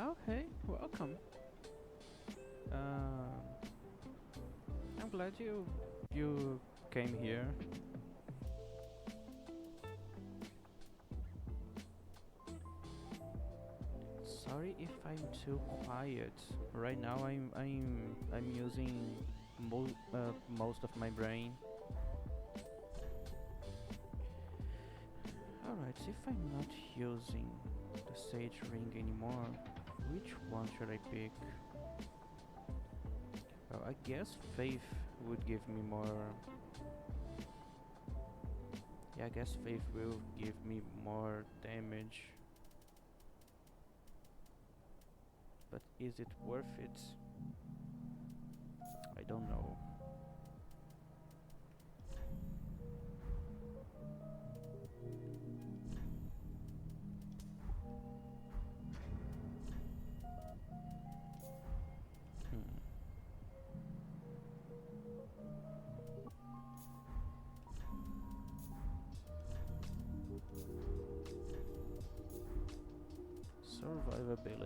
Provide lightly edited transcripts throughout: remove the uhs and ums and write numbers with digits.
Okay, welcome. Um, I'm glad you came here. Sorry if I'm too quiet. Right now I'm using most of my brain. Alright, if I'm not using the sage ring anymore, which one should I pick? Well, I guess faith would give me more. Yeah, I guess faith will give me more damage. But is it worth it? I don't know.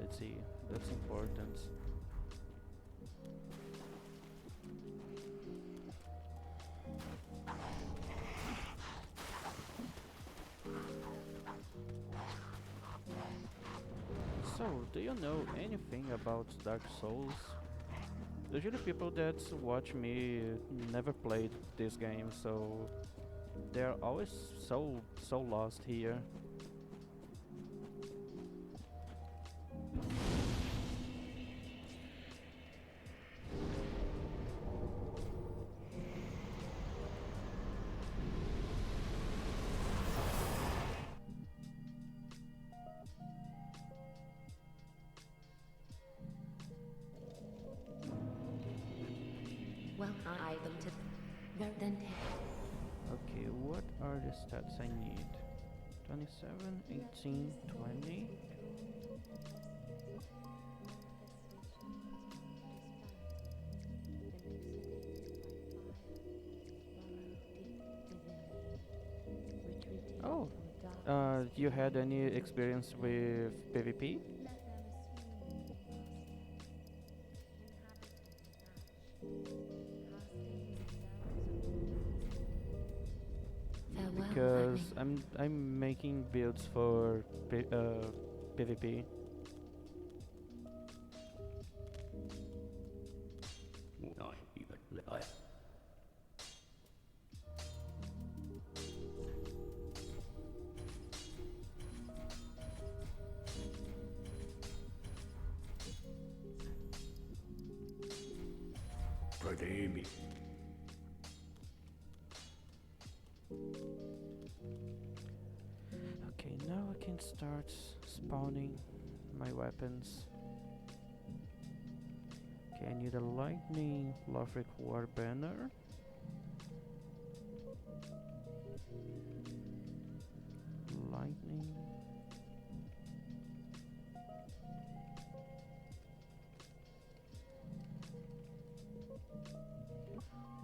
quality. That's important. So, do you know anything about Dark Souls? Usually people that watch me never played this game, so they're always so lost here. Welcome item to then Okay, what are the stats I need? 27, 18, 20. Oh, you had any experience with PvP? farewell, Because lightning. I'm making builds for PvP. Okay, now I can start spawning my weapons. Okay, I need a lightning Lothric war banner. Lightning.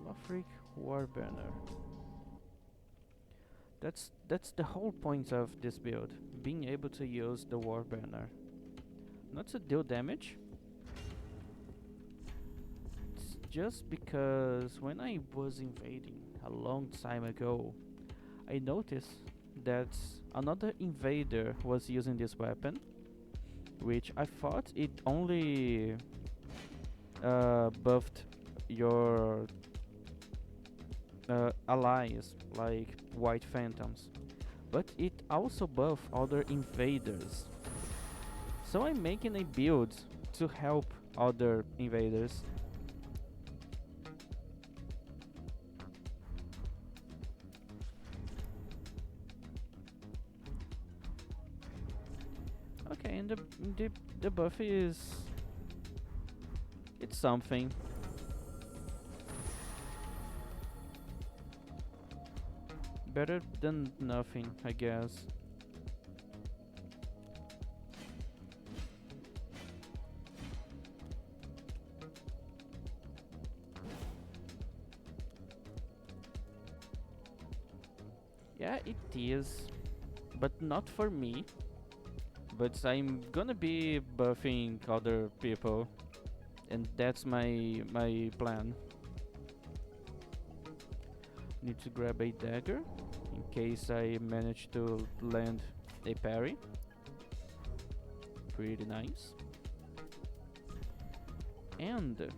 Lothric war banner. That's the whole point of this build, being able to use the war banner. Not to deal damage. It's just because when I was invading a long time ago, I noticed that another invader was using this weapon, which I thought it only buffed your allies, like white phantoms, but it also buffs other invaders. So I'm making a build to help other invaders. Okay, and the buff is, it's something. Better than nothing, I guess. Yeah, it is, but not for me. But I'm gonna be buffing other people, and that's my plan. Need to grab a dagger in case I manage to land a parry. Pretty nice. And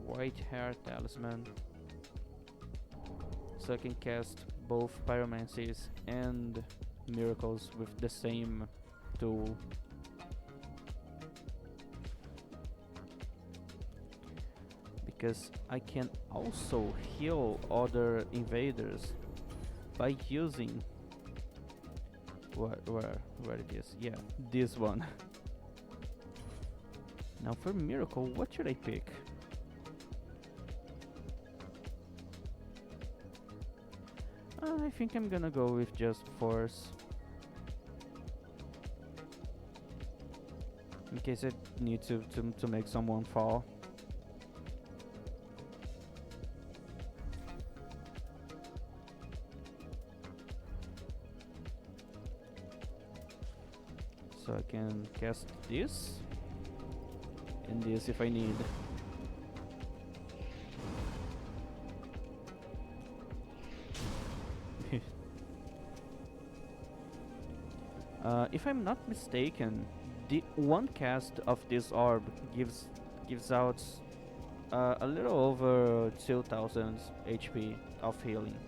white hair talisman, so I can cast both pyromancies and miracles with the same tool. Because I can also heal other invaders by using where it is. Yeah, this one. Now for miracle, what should I pick? I think I'm gonna go with just force. In case I need to make someone fall. So I can cast this and this if I need. If I'm not mistaken, the one cast of this orb gives out a little over 2000 HP of healing,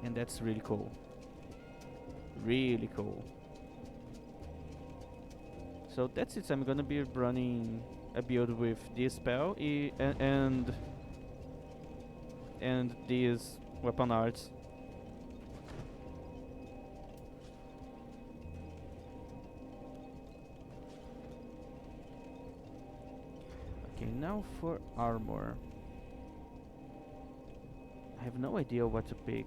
and that's really cool. Really cool. So that's it. I'm gonna be running a build with this spell and these weapon arts. Okay, now for armor. I have no idea what to pick.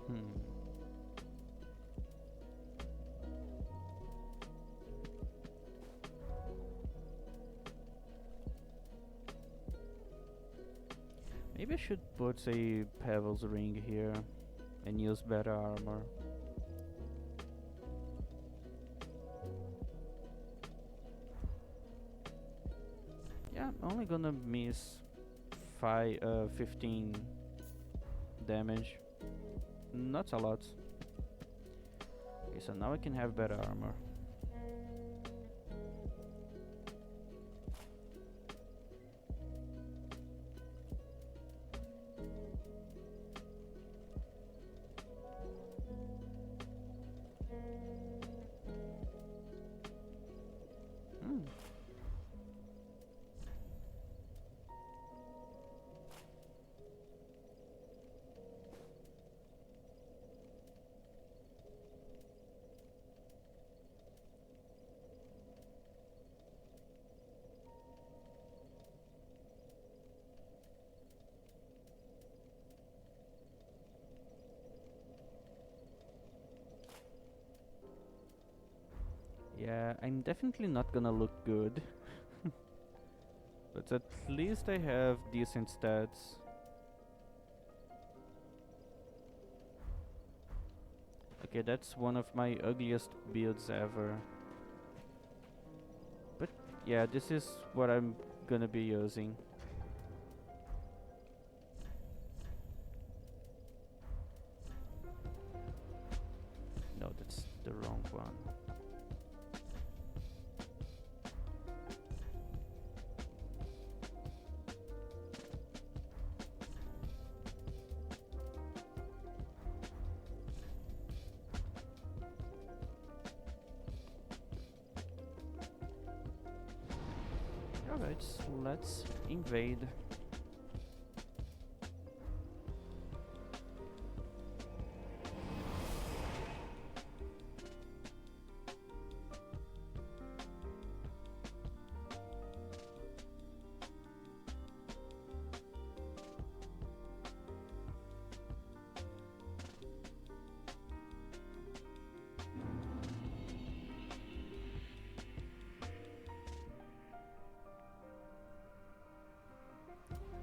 Hmm. Maybe I should put a Pebbles ring here and use better armor. Yeah, I'm only gonna miss 15 damage. Not a lot. Okay, so now I can have better armor. Hmm. Yeah, I'm definitely not gonna look good. But at least I have decent stats. Okay, that's one of my ugliest builds ever. But yeah, this is what I'm gonna be using. No, that's the wrong one. Alright, let's invade.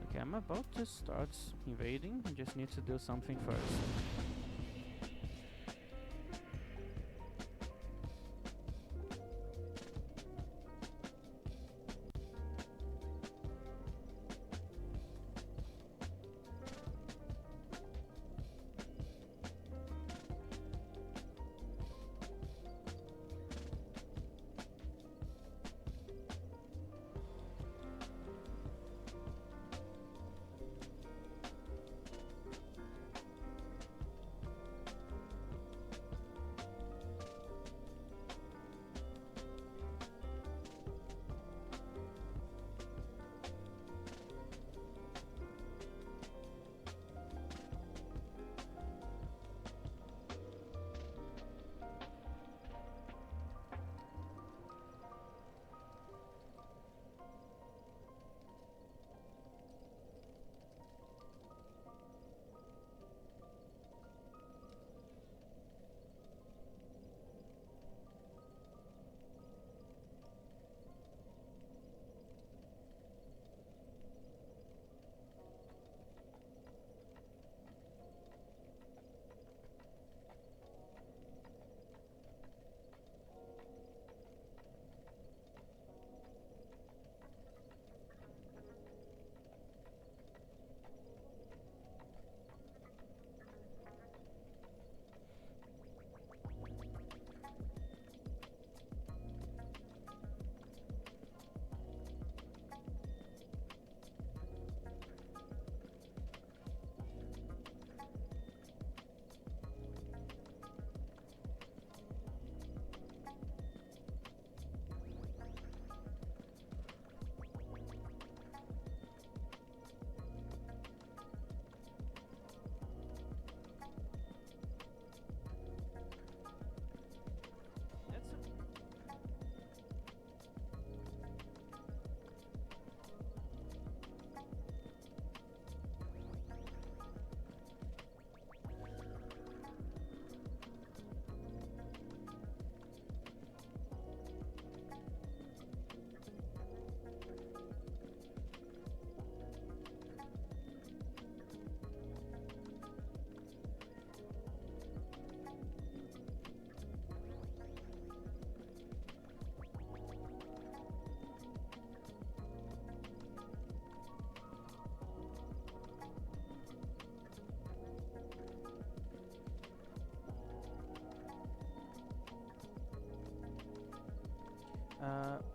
Okay, I'm about to start invading. I just need to do something first.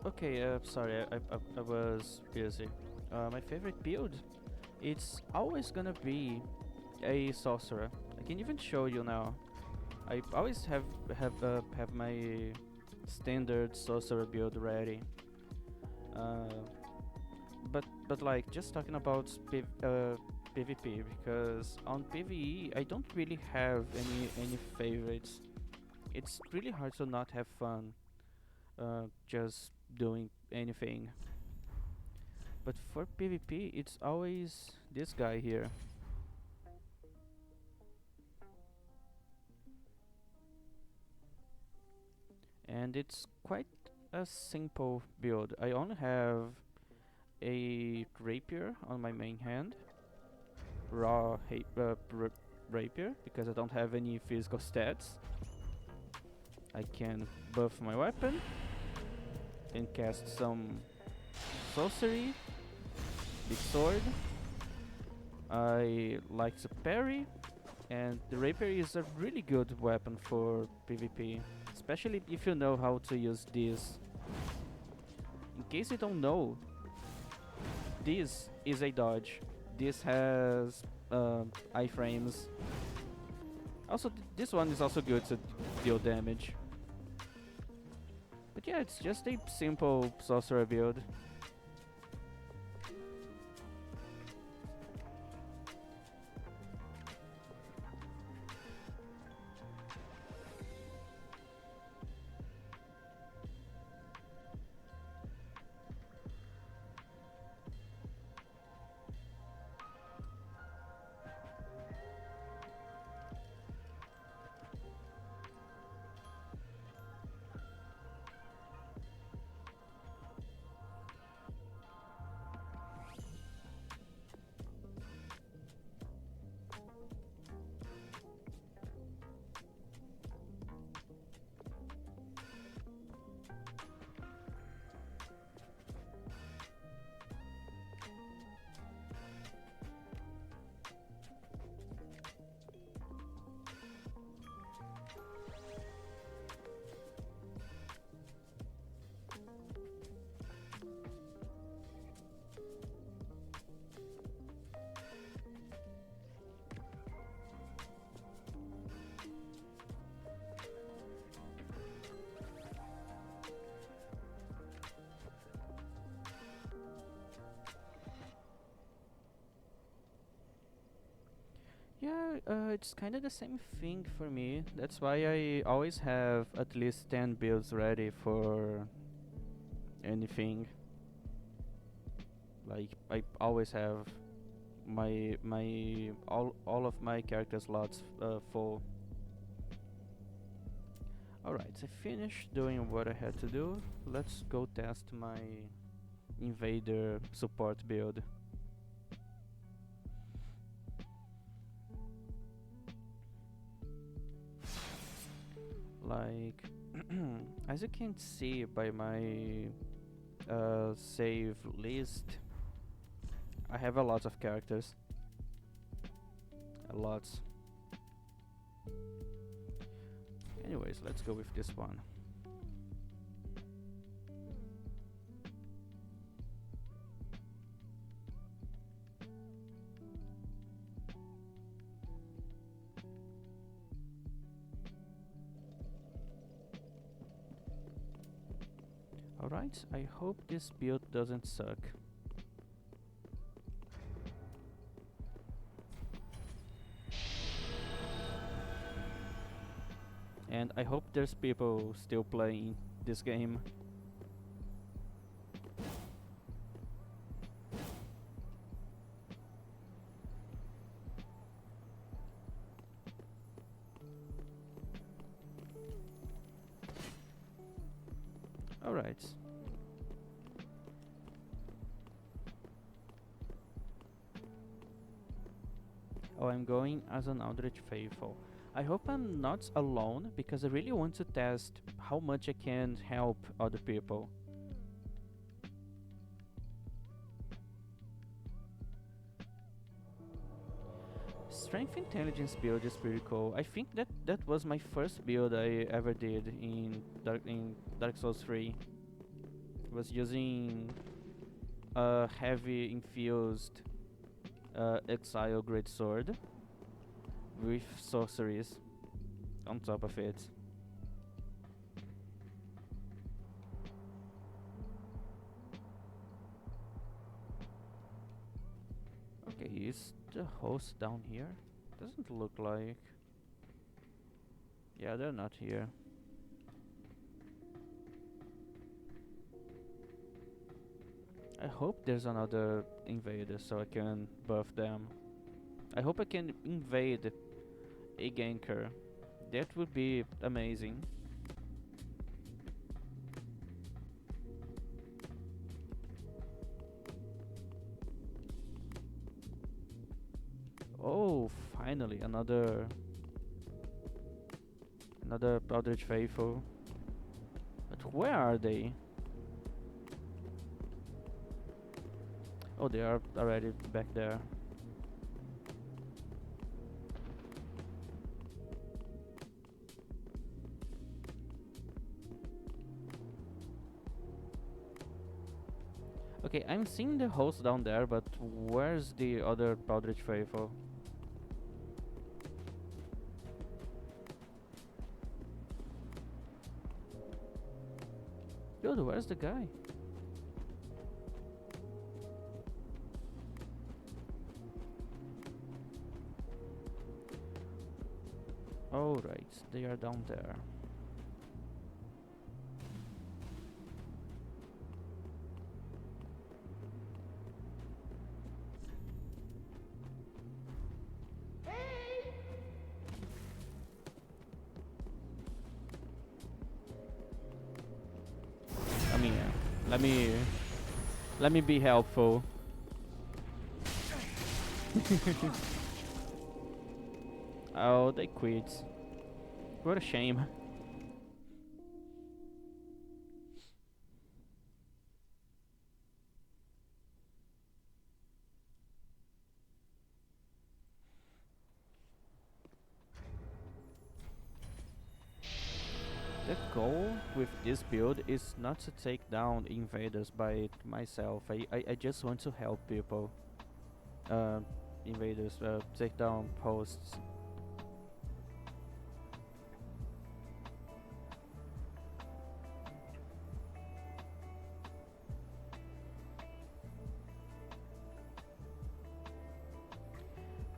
Okay, sorry, I was busy. My favorite build, it's always gonna be a sorcerer. I can even show you now. I always have my standard sorcerer build ready. Uh, but like just talking about PvP, because on PvE I don't really have any favorites. It's really hard to not have fun just doing anything. But for PvP, it's always this guy here. And it's quite a simple build. I only have a rapier on my main hand, rapier, because I don't have any physical stats. I can buff my weapon, can cast some sorcery, big sword. I like to parry, and the rapier is a really good weapon for PvP, especially if you know how to use this. In case you don't know, this is a dodge. This has iframes. Also, this one is also good to deal damage. But yeah, it's just a simple sorcerer build. Yeah, it's kind of the same thing for me. That's why I always have at least 10 builds ready for anything. Like I always have my all of my character slots full. Alright, I finished doing what I had to do. Let's go test my invader support build. Like, as you can see by my save list, I have a lot of characters. A lot. Anyways, let's go with this one. Alright, I hope this build doesn't suck. And I hope there's people still playing this game. Alright. Oh, I'm going as an Eldritch Faithful. I hope I'm not alone, because I really want to test how much I can help other people. Strength Intelligence build is pretty cool. I think that was my first build I ever did in Dark Souls 3. was using a heavy infused exile great sword with sorceries on top of it. Okay, is the host down here? Doesn't look like. Yeah, they're not here. I hope there's another invader so I can buff them. I hope I can invade a ganker. That would be amazing. Oh, finally another Eldritch Faithful. But where are they? Oh, they are already back there. Okay, I'm seeing the host down there, but where's the other Eldritch Faithful? Dude, where's the guy? Oh, right, they are down there. I mean, let me let me be helpful. Oh, they quit. What a shame. The goal with this build is not to take down invaders by myself. I just want to help people. Uh, invaders, take down hosts.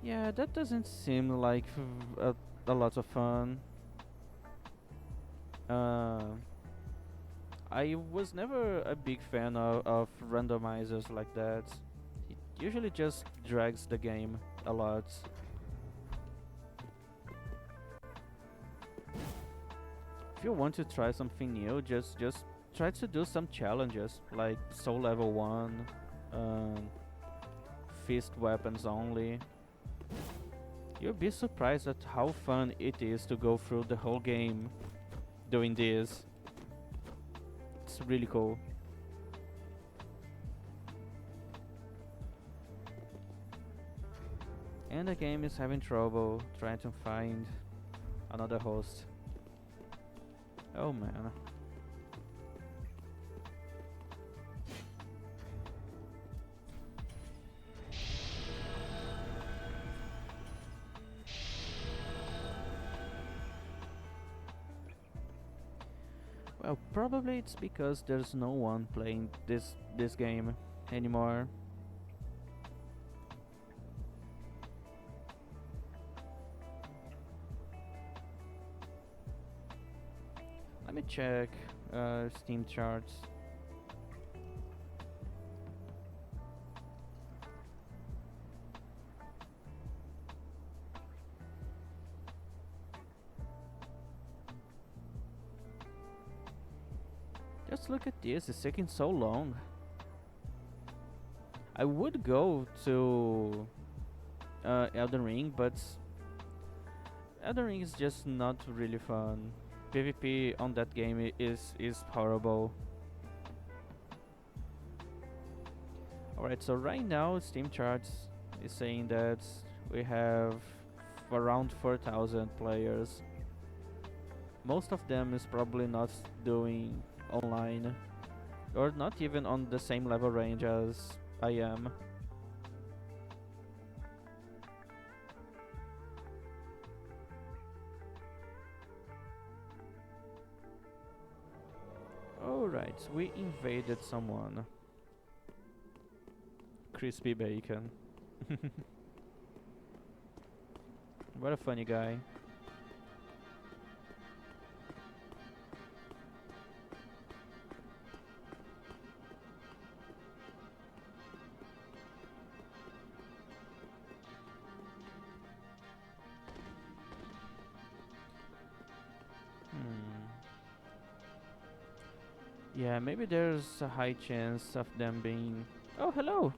Yeah, that doesn't seem like a lot of fun. Uh, I was never a big fan of randomizers like that. It usually just drags the game a lot. If you want to try something new, just try to do some challenges like soul level 1, um, fist weapons only. You'll be surprised at how fun it is to go through the whole game doing this. It's really cool. And the game is having trouble trying to find another host. Oh man. Well, probably it's because there's no one playing this game anymore. Let me check Steam charts. Just look at this, it's taking so long. I would go to Elden Ring, but Elden Ring is just not really fun. PvP on that game is horrible. Alright, so right now Steam charts is saying that we have around 4,000 players. Most of them is probably not doing online. or not even on the same level range as I am. Alright, we invaded someone. Crispy bacon. What a funny guy. Yeah, maybe there's a high chance of them being... Oh, hello!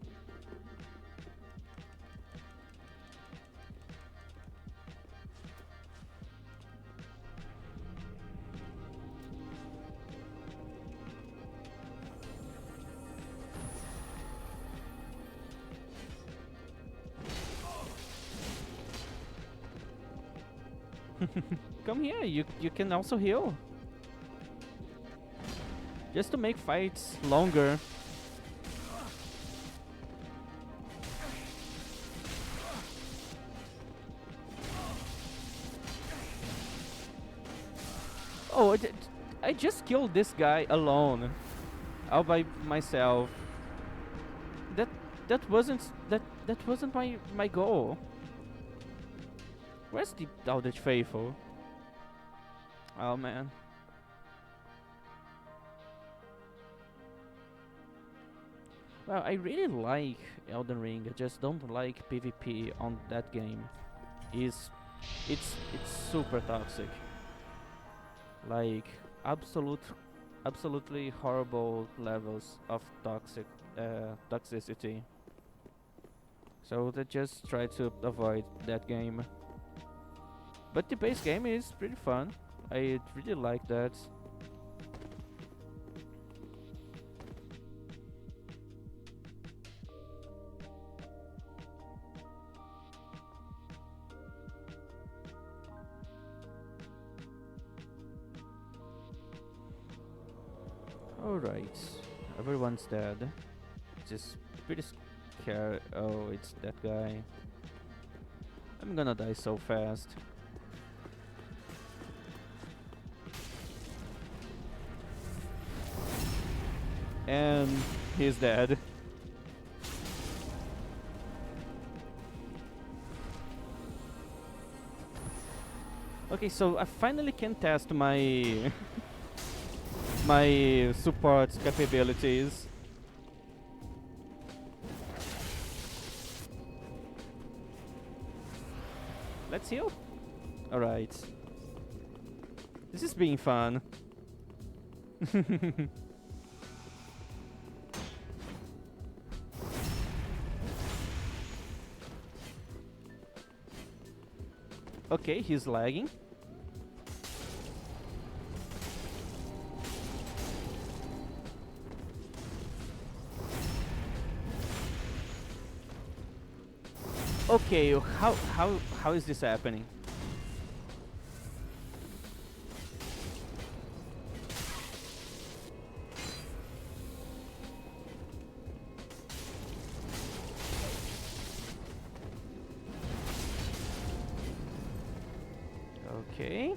Come here, you can also heal. Just to make fights longer. Oh, I just killed this guy alone. All by myself. That that wasn't my goal. Where's the Eldritch Faithful? Oh man. Well, I really like Elden Ring. I just don't like PvP on that game. It's super toxic. Like absolutely horrible levels of toxicity. So they just try to avoid that game. But the base game is pretty fun. I really like that. Alright, everyone's dead. Just pretty scared. Oh, it's that guy. I'm gonna die so fast. And he's dead. Okay, so I finally can test my my support capabilities. Let's heal. Alright. This is being fun. Okay, he's lagging. Okay, how is this happening? Okay.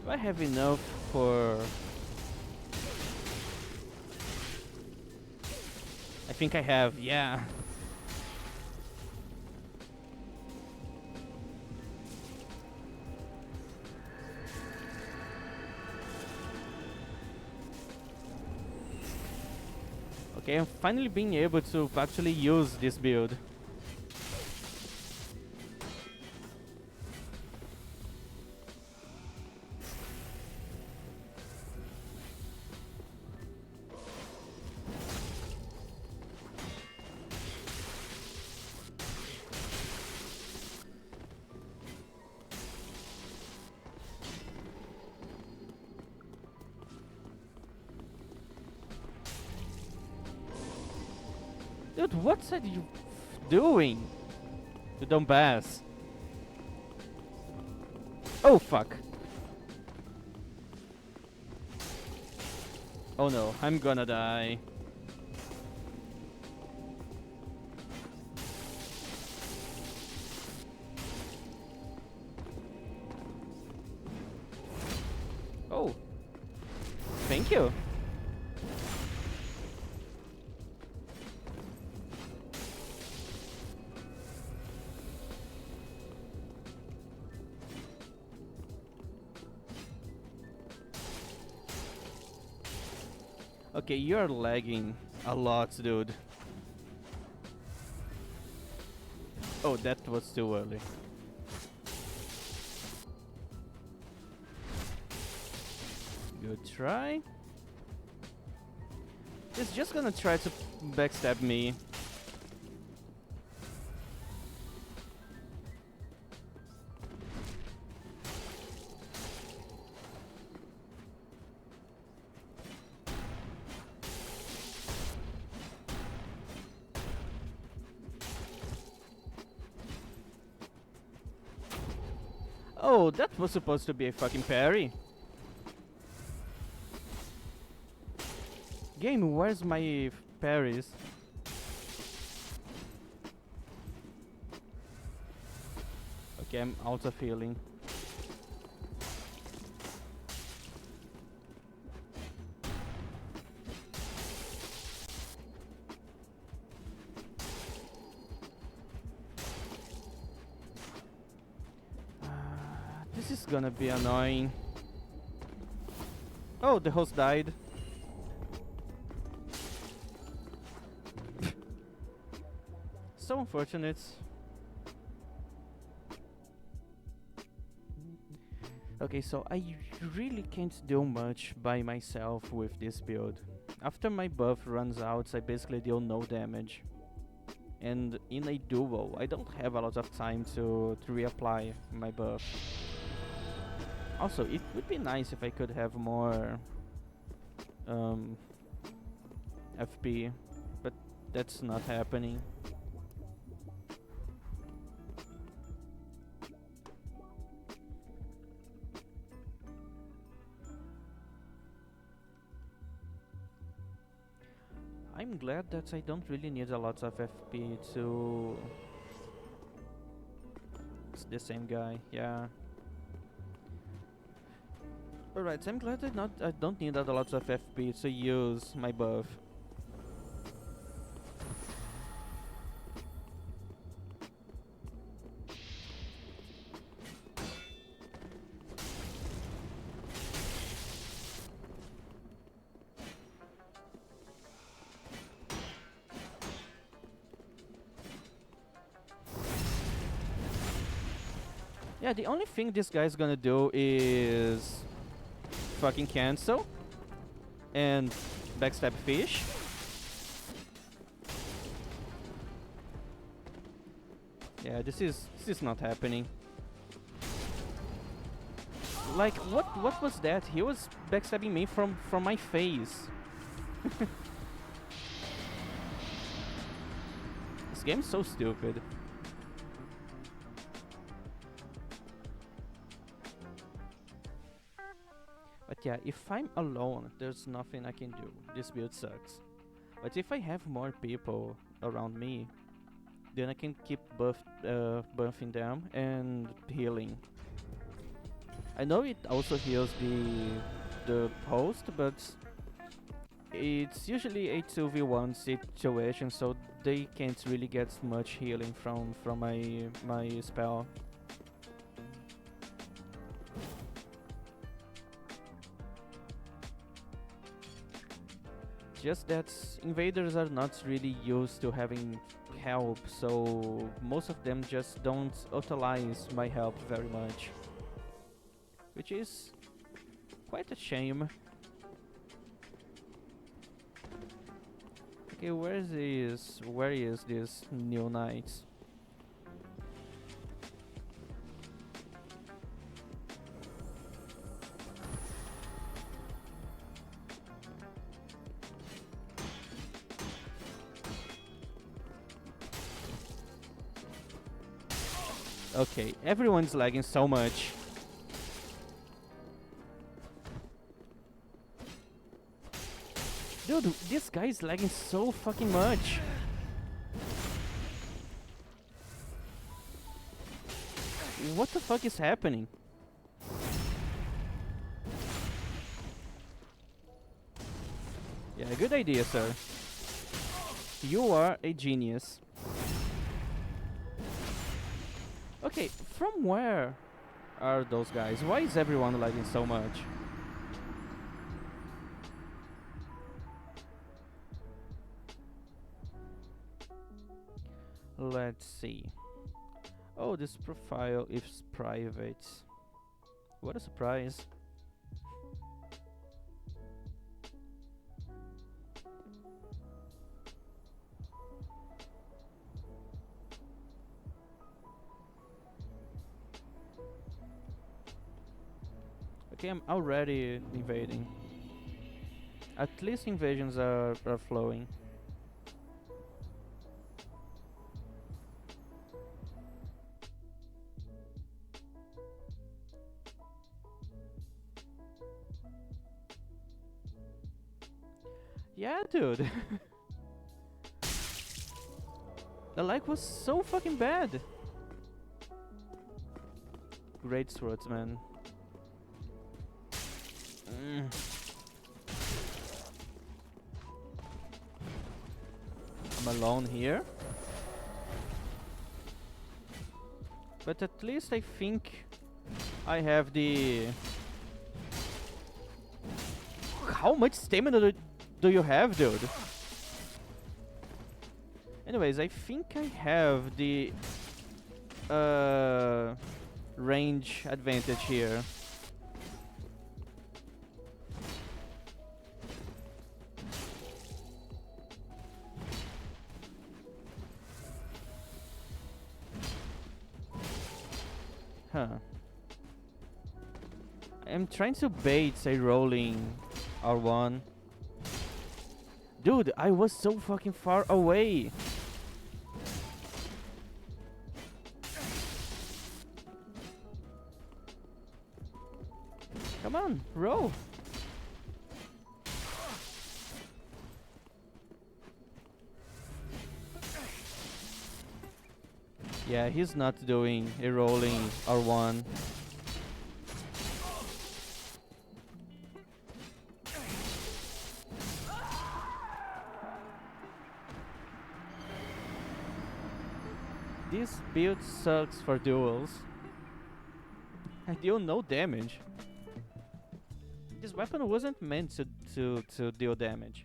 Do I have enough for... I think I have, yeah. Okay, I'm finally being able to actually use this build. Dude, what are you doing? You dumbass. Oh, fuck. Oh no, I'm gonna die. Oh, thank you. Okay, you're lagging a lot, dude. Oh, that was too early. Good try. He's just gonna try to backstab me. Oh, that was supposed to be a fucking parry. Game, where's my parries? Okay, I'm out of healing. This is gonna be annoying. Oh, the host died. So unfortunate. Okay, so I really can't do much by myself with this build. After my buff runs out, I basically deal no damage. And in a duel, I don't have a lot of time to reapply my buff. Also, it would be nice if I could have more FP, but that's not happening. I'm glad that I don't really need a lot of FP to... It's the same guy, yeah. Alright, so I'm glad I don't need a lot of FP to use my buff. Yeah, the only thing this guy's gonna do is fucking cancel and backstab fish. Yeah, this is not happening. Like, what was that? He was backstabbing me from my face. This game's so stupid. But yeah, if I'm alone, there's nothing I can do. This build sucks. But if I have more people around me, then I can keep buffing them and healing. I know it also heals the host, but it's usually a 2v1 situation, so they can't really get much healing from my spell. Just that invaders are not really used to having help, so most of them just don't utilize my help very much, which is quite a shame. Okay, where is this new knight? Okay, everyone's lagging so much. Dude, this guy is lagging so fucking much. What the fuck is happening? Yeah, good idea, sir. You are a genius. Okay, from where are those guys? Why is everyone lagging so much? Let's see. Oh, this profile is private. What a surprise. Okay, I'm already invading. At least invasions are flowing. Yeah, dude. The lag was so fucking bad. Great swordsman. I'm alone here. But at least I think I have the... How much stamina do you have, dude? Anyways, I think I have the range advantage here. Huh. I'm trying to bait a rolling R1. Dude, I was so fucking far away. Come on, roll. Yeah, he's not doing a rolling R1. This build sucks for duels. I deal no damage. This weapon wasn't meant to deal damage.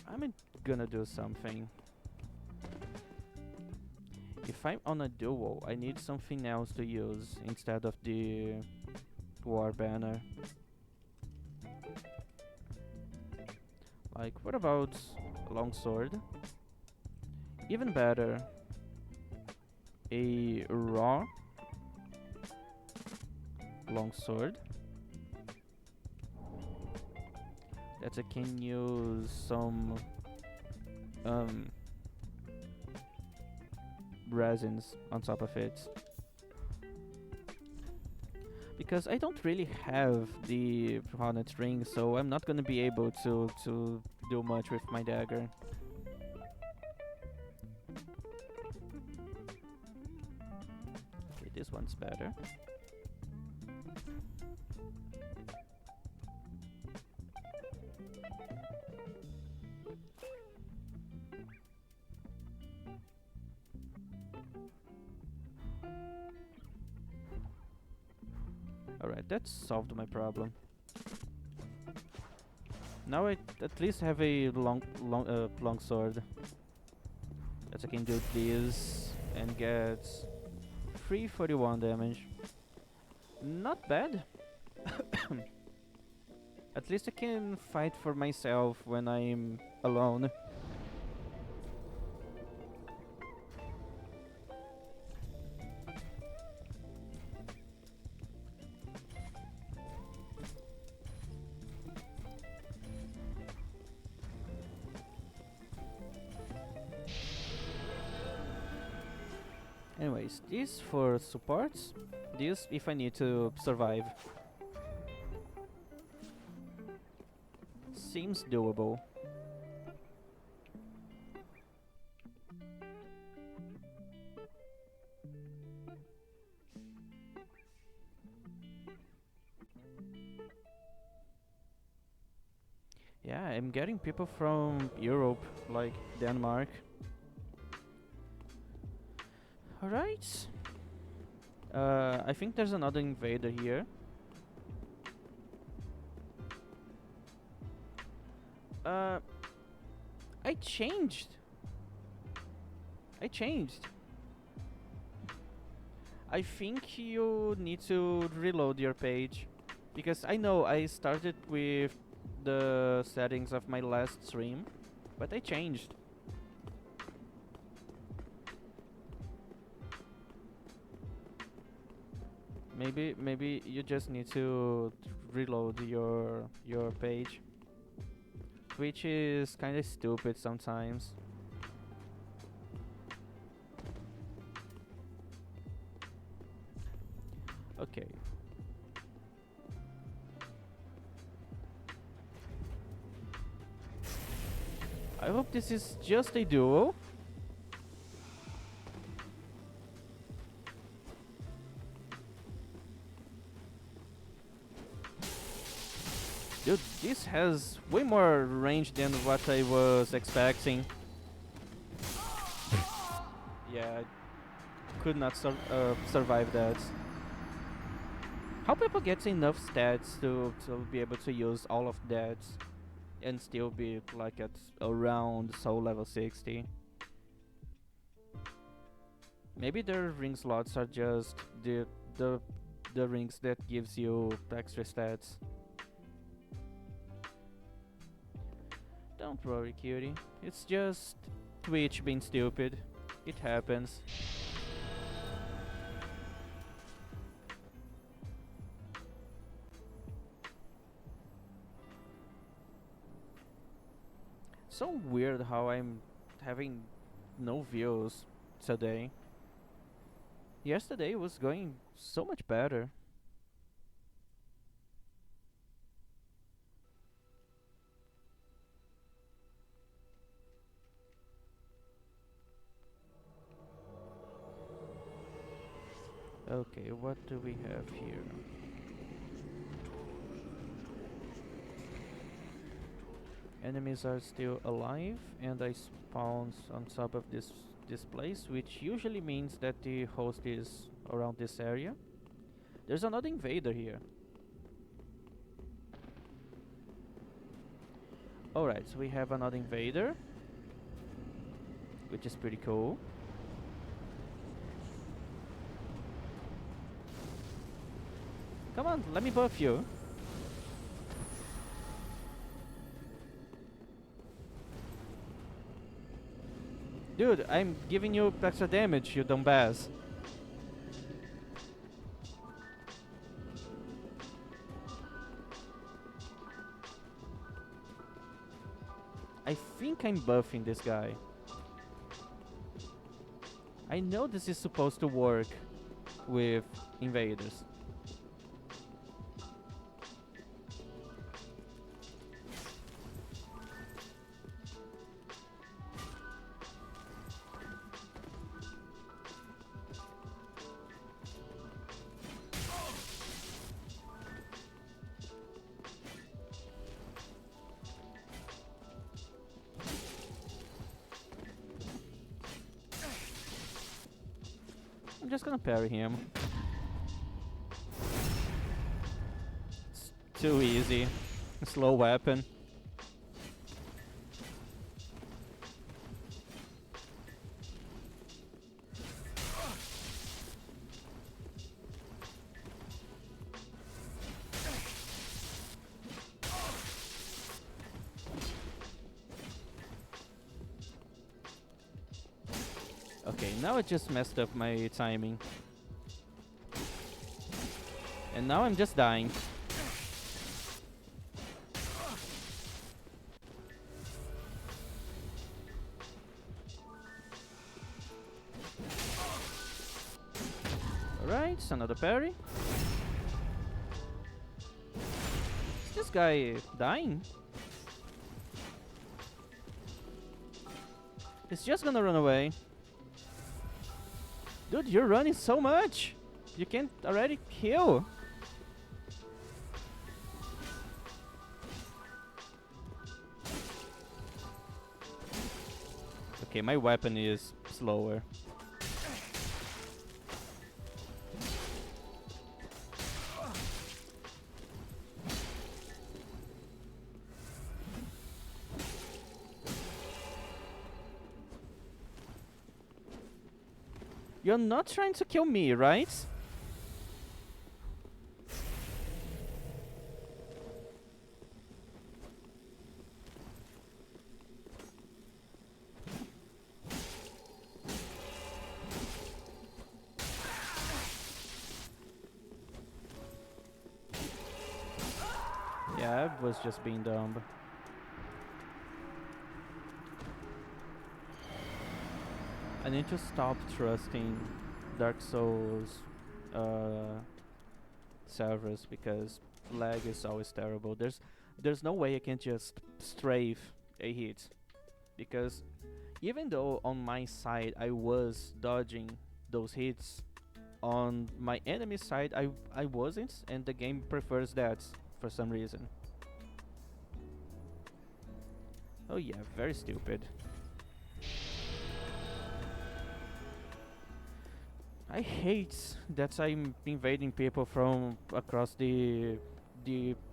I'm gonna do something. If I'm on a duel, I need something else to use instead of the war banner. Like, what about longsword? Even better, a raw longsword that I can use some resins on top of it, because I don't really have the hornet ring, so I'm not gonna be able to do much with my dagger. Okay, this one's better. Alright, that solved my problem. Now I at least have a long sword that I can do this and get 341 damage. Not bad. At least I can fight for myself when I'm alone. Anyways, this for supports. This if I need to survive. Seems doable. Yeah, I'm getting people from Europe, like Denmark. Alright. I think there's another invader here. Uh, I changed. I changed. I think you need to reload your page. Because I know I started with the settings of my last stream, but I changed. Maybe you just need to reload your page. Which is kinda stupid sometimes. Okay. I hope this is just a duo. Dude, this has way more range than what I was expecting. Yeah, I could not survive that. How people get enough stats to be able to use all of that and still be like at around soul level 60? Maybe their ring slots are just the the rings that gives you extra stats. Don't worry, cutie. It's just Twitch being stupid. It happens. So weird how I'm having no views today. Yesterday was going so much better. Okay, what do we have here? Enemies are still alive, and I spawned on top of this place, which usually means that the host is around this area. There's another invader here. Alright, so we have another invader, which is pretty cool. Come on, let me buff you. Dude, I'm giving you extra damage, you dumbass. I think I'm buffing this guy. I know this is supposed to work with invaders. I'm just gonna parry him. It's too easy. Slow weapon. Okay, now I just messed up my timing. And now I'm just dying. Alright, another parry. Is this guy dying? He's just gonna run away. Dude, you're running so much! You can't already kill! Okay, my weapon is slower. You're not trying to kill me, right? Yeah, I was just being dumb. I need to stop trusting Dark Souls servers because lag is always terrible. There's no way I can just strafe a hit because even though on my side I was dodging those hits, on my enemy side I wasn't, and the game prefers that for some reason. Oh yeah, very stupid. I hate that I'm invading people from across the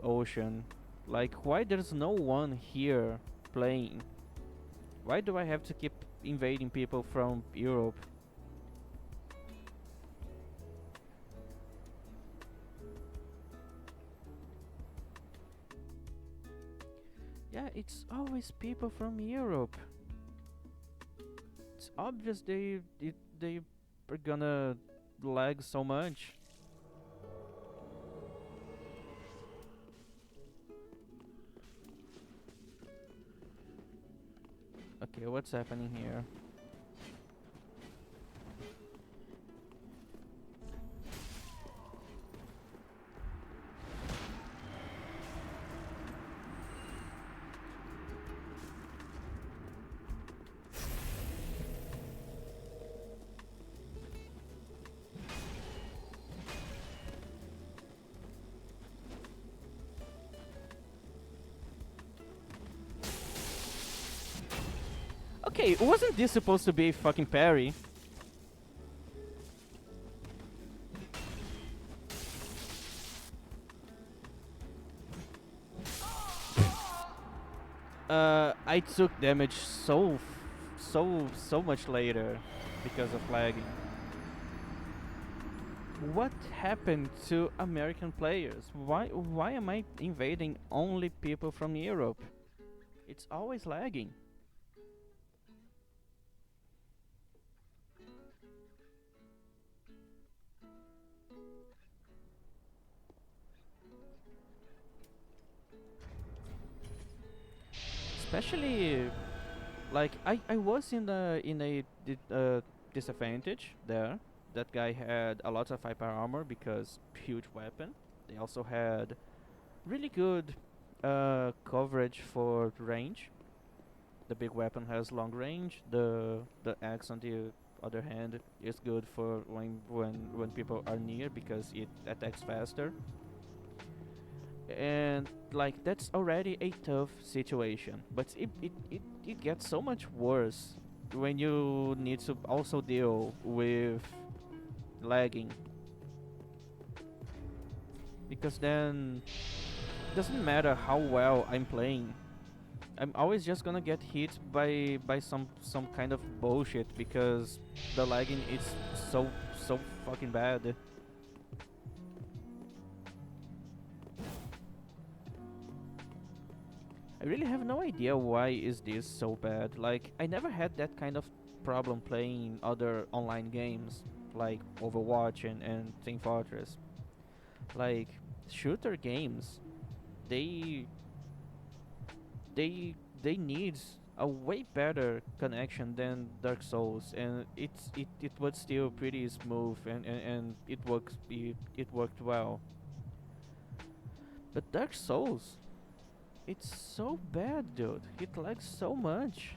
ocean. Like, why there's no one here playing? Why do I have to keep invading people from Europe? Yeah, it's always people from Europe. It's obvious they are gonna lag so much. Okay, what's happening here? Okay, wasn't this supposed to be a fucking parry? I took damage so much later because of lagging. What happened to American players? Why am I invading only people from Europe? It's always lagging. Especially like I was in a disadvantage there. That guy had a lot of hyper armor because huge weapon. They also had really good coverage for range. The big weapon has long range. The axe on the other hand is good for when people are near because it attacks faster. And like that's already a tough situation, but it gets so much worse when you need to also deal with lagging, because then doesn't matter how well I'm playing, I'm always just gonna get hit by some kind of bullshit because the lagging is so fucking bad. I really have no idea why is this so bad. Like, I never had that kind of problem playing other online games like Overwatch and Team Fortress. Like, shooter games, they they they need a way better connection than Dark Souls, and it was still pretty smooth, and it worked well. But Dark Souls, it's so bad, dude. It lags so much.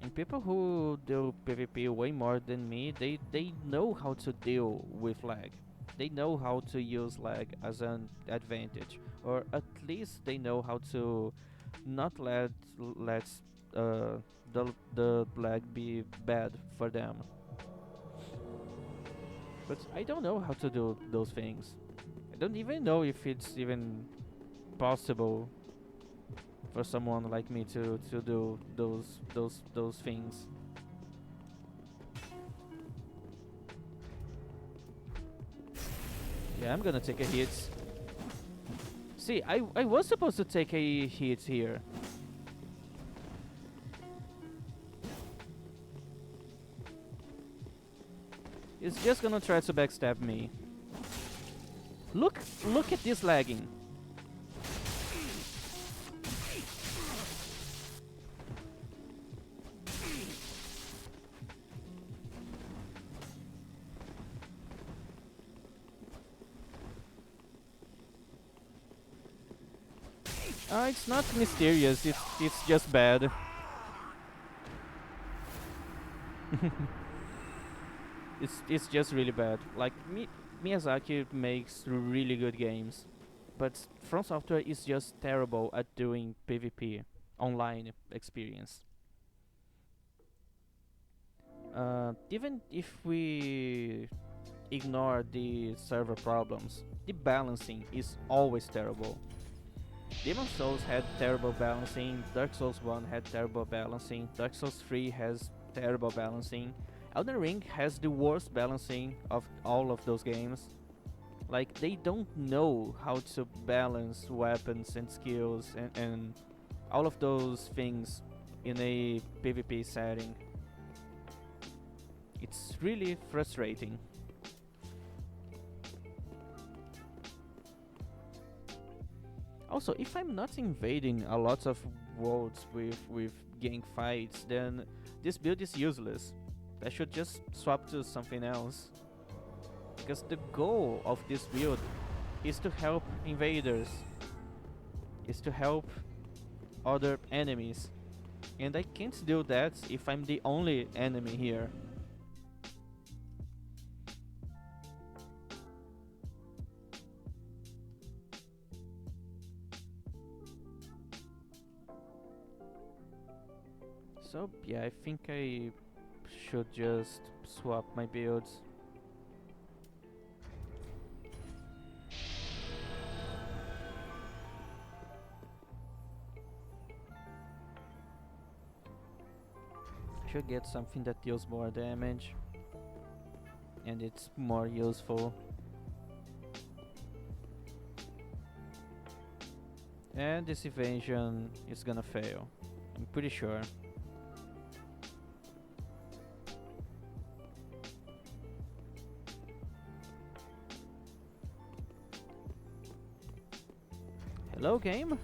And people who do PvP way more than me, they know how to deal with lag. They know how to use lag as an advantage, or at least they know how to not let the lag be bad for them. But I don't know how to do those things. I don't even know if it's even possible for someone like me to do those things. Yeah, I'm gonna take a hit. See, I was supposed to take a hit here. It's just gonna try to backstab me. Look at this lagging. It's not mysterious. It's just bad. It's just really bad. Like Miyazaki makes really good games, but From Software is just terrible at doing PvP online experience. Even if we ignore the server problems, the balancing is always terrible. Demon Souls had terrible balancing, Dark Souls 1 had terrible balancing, Dark Souls 3 has terrible balancing, Elden Ring has the worst balancing of all of those games. Like, they don't know how to balance weapons and skills and all of those things in a PvP setting. It's really frustrating. Also, if I'm not invading a lot of worlds with gang fights, then this build is useless. I should just swap to something else. Because the goal of this build is to help invaders, is to help other enemies. And I can't do that if I'm the only enemy here. So yeah, I think I should just swap my builds. I should get something that deals more damage and it's more useful. And this evasion is gonna fail. I'm pretty sure. Hello, game?